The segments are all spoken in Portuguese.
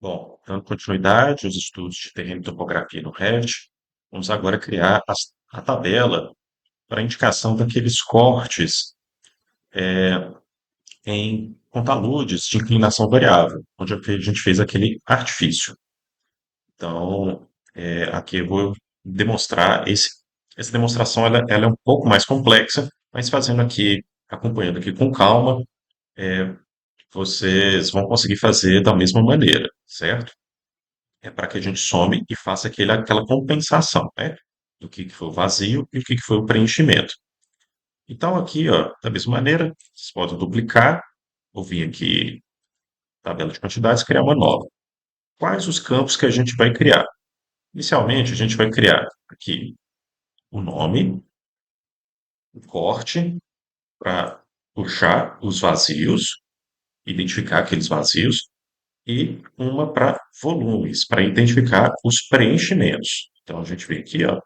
Bom, dando continuidade aos estudos de terreno e topografia no Revit, vamos agora criar a tabela para indicação daqueles cortes em contaludes de inclinação variável, onde a gente fez aquele artifício. Então, aqui eu vou demonstrar essa demonstração ela é um pouco mais complexa, mas fazendo aqui, acompanhando aqui com calma, vocês vão conseguir fazer da mesma maneira, certo? É para que a gente some e faça aquela compensação, né? Do que foi o vazio e o que foi o preenchimento. Então, aqui, ó, da mesma maneira, vocês podem duplicar, ou vir aqui, tabela de quantidades, criar uma nova. Quais os campos que a gente vai criar? Inicialmente, a gente vai criar aqui o nome, o corte, para puxar os vazios, identificar aqueles vazios, e uma para volumes, para identificar os preenchimentos. Então, a gente vem aqui, ó,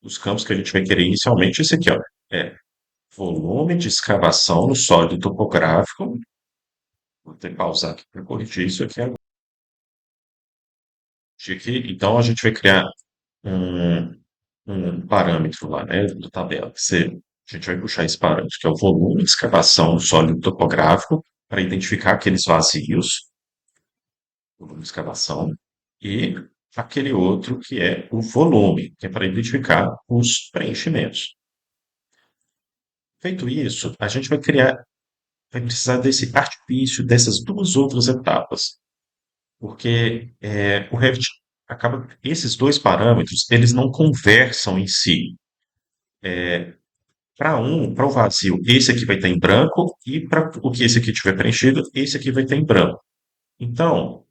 os campos que a gente vai querer inicialmente, esse aqui, ó, é volume de escavação no sólido topográfico. Vou ter que pausar aqui para corrigir isso aqui agora. Então, a gente vai criar um, um parâmetro lá, né, da tabela. A gente vai puxar esse parâmetro, que é o volume de escavação no sólido topográfico, para identificar aqueles vazios, volume de escavação, e aquele outro que é o volume, que é para identificar os preenchimentos. Feito isso, a gente vai precisar desse artifício, dessas duas outras etapas, porque o Revit esses dois parâmetros, eles não conversam em si. Para o vazio, esse aqui vai estar em branco, e para o que esse aqui tiver preenchido, esse aqui vai estar em branco. Então,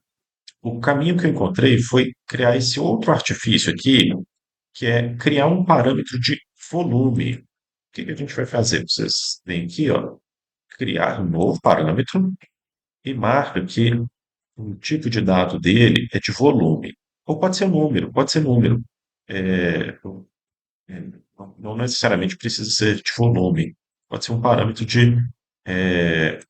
o caminho que eu encontrei foi criar esse outro artifício aqui, que é criar um parâmetro de volume. O que a gente vai fazer? Vocês vêm aqui, ó, criar um novo parâmetro e marca que o tipo de dado dele é de volume. Ou pode ser número, pode ser número. É, é, não necessariamente precisa ser de volume. Pode ser um parâmetro de. Deixa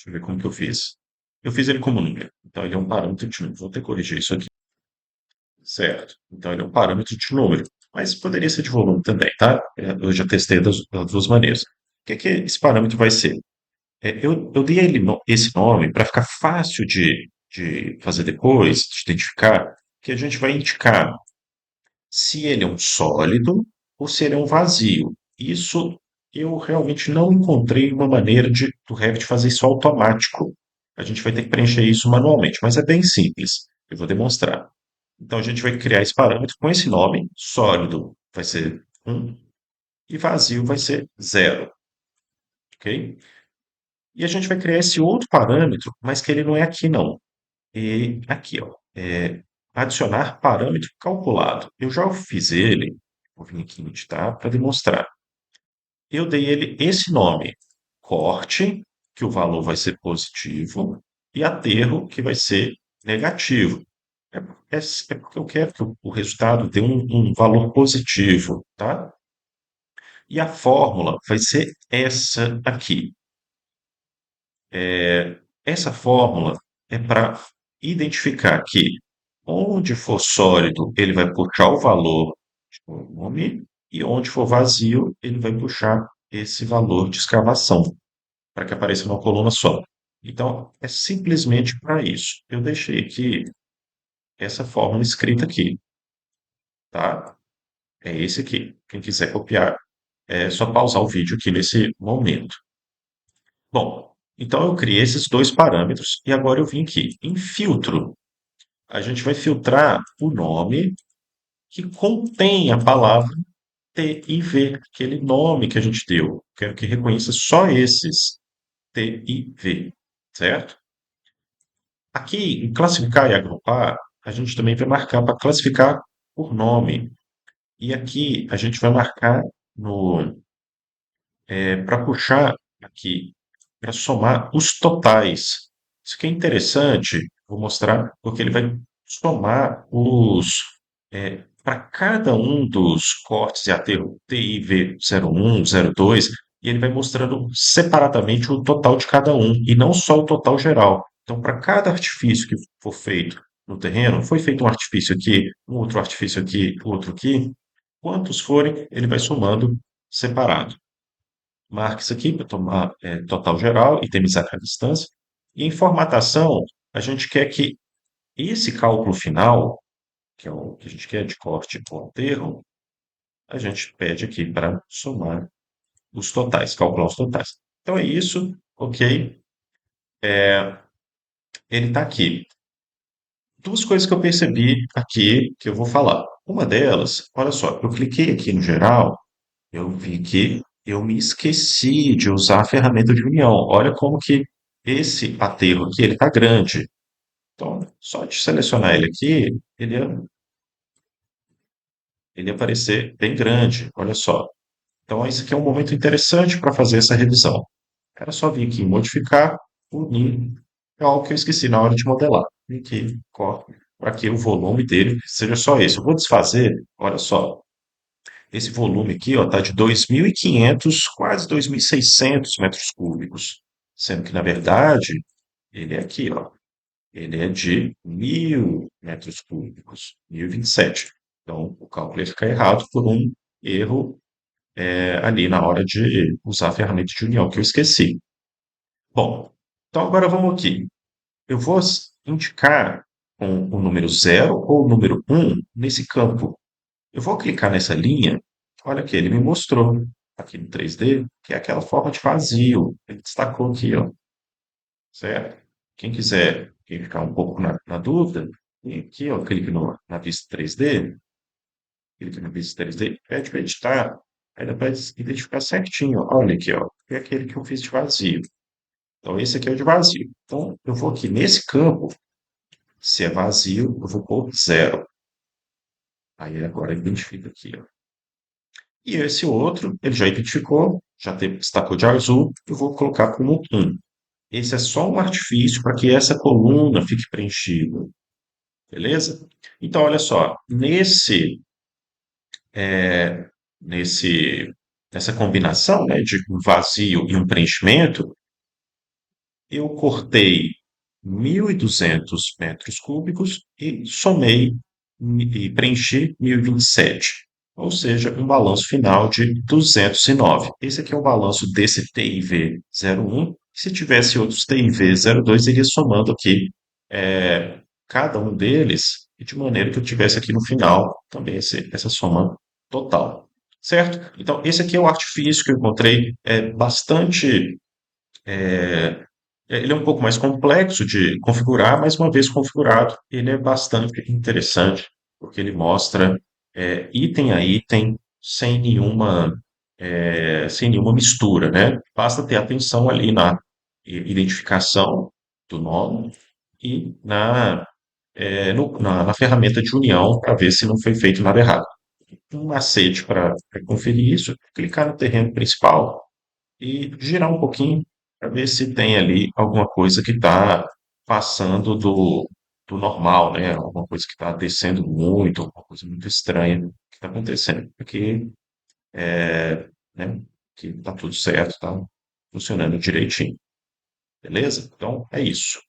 eu ver como que eu fiz. Eu fiz ele como número. Então ele é um parâmetro de número. Vou ter que corrigir isso aqui. Certo. Então ele é um parâmetro de número. Mas poderia ser de volume também, tá? Eu já testei das duas maneiras. O que esse parâmetro vai ser? Eu dei esse nome para ficar fácil de fazer depois, de identificar, que a gente vai indicar se ele é um sólido ou se ele é um vazio. Isso eu realmente não encontrei uma maneira do Revit fazer isso automático. A gente vai ter que preencher isso manualmente, mas é bem simples. Eu vou demonstrar. Então a gente vai criar esse parâmetro com esse nome, sólido vai ser 1 e vazio vai ser 0, ok? E a gente vai criar esse outro parâmetro, mas que ele não é aqui não. E aqui, ó, adicionar parâmetro calculado. Eu já fiz ele, vou vir aqui em editar para demonstrar. Eu dei ele esse nome, corte, que o valor vai ser positivo, e aterro, que vai ser negativo. É porque eu quero que o resultado dê um valor positivo, tá? E a fórmula vai ser essa aqui. Essa fórmula é para identificar que onde for sólido, ele vai puxar o valor de volume, e onde for vazio, ele vai puxar esse valor de escavação, para que apareça uma coluna só. Então, é simplesmente para isso. Eu deixei aqui essa fórmula escrita aqui, tá? É esse aqui. Quem quiser copiar, é só pausar o vídeo aqui nesse momento. Bom, então eu criei esses dois parâmetros e agora eu vim aqui em filtro. A gente vai filtrar o nome que contém a palavra TIV, aquele nome que a gente deu. Quero que reconheça só esses TIV, certo? Aqui, em classificar e agrupar, a gente também vai marcar para classificar por nome. E aqui a gente vai marcar no para puxar aqui, para somar os totais. Isso aqui é interessante, vou mostrar, porque ele vai somar para cada um dos cortes e aterro TIV 01, 02, e ele vai mostrando separadamente o total de cada um, e não só o total geral. Então, para cada artifício que for feito no terreno, foi feito um artifício aqui, um outro artifício aqui, outro aqui, quantos forem, ele vai somando separado. Marque isso aqui para tomar total geral e temizar a distância. E em formatação, a gente quer que esse cálculo final, que é o que a gente quer de corte ou aterro, a gente pede aqui para somar os totais, calcular os totais. Então é isso, ok? Ele está aqui. Duas coisas que eu percebi aqui que eu vou falar. Uma delas, olha só, eu cliquei aqui no geral, eu vi que eu me esqueci de usar a ferramenta de união. Olha como que esse aterro aqui, ele está grande. Então, só de selecionar ele aqui, ele ia aparecer bem grande, olha só. Então, esse aqui é um momento interessante para fazer essa revisão. Era só vir aqui em modificar, unir, é algo que eu esqueci na hora de modelar. Vim aqui, corto, para que o volume dele seja só esse. Eu vou desfazer, olha só, esse volume aqui está de 2.500, quase 2.600 metros cúbicos, sendo que, na verdade, ele é aqui, ó, ele é de 1.000 metros cúbicos, 1.027. Então, o cálculo ia ficar errado por um erro ali na hora de usar a ferramenta de união, que eu esqueci. Bom, então agora vamos aqui. Eu vou indicar o número 0 ou o número 1 nesse campo. Eu vou clicar nessa linha. Olha aqui, ele me mostrou aqui no 3D, que é aquela forma de vazio. Ele destacou aqui, ó, certo? Quem ficar um pouco na dúvida, vem aqui, ó, clique na vista 3D, clique na vista 3D, pede para editar, aí ele vai identificar certinho, ó, olha aqui, ó, é aquele que eu fiz de vazio. Então, esse aqui é o de vazio. Então, eu vou aqui nesse campo, se é vazio, eu vou pôr 0. Aí agora identifica aqui, ó. E esse outro, ele já identificou, já destacou de azul, eu vou colocar como 1. Esse é só um artifício para que essa coluna fique preenchida, beleza? Então, olha só, é, nesse, nessa combinação, né, de um vazio e um preenchimento, eu cortei 1.200 metros cúbicos e somei e preenchi 1.027, ou seja, um balanço final de 209. Esse aqui é o balanço desse TIV 01. Se tivesse outros TIV 02, iria somando aqui cada um deles, de maneira que eu tivesse aqui no final também essa soma total. Certo? Então, esse aqui é o artifício que eu encontrei, ele é um pouco mais complexo de configurar, mas uma vez configurado, ele é bastante interessante, porque ele mostra item a item sem nenhuma mistura, né? Basta ter atenção ali na identificação do nome e na ferramenta de união para ver se não foi feito nada errado. Um macete para conferir isso, clicar no terreno principal e girar um pouquinho para ver se tem ali alguma coisa que está passando do normal, né? Alguma coisa que está descendo muito, alguma coisa muito estranha que está acontecendo. Porque, né, que está tudo certo, está funcionando direitinho. Beleza? Então, é isso.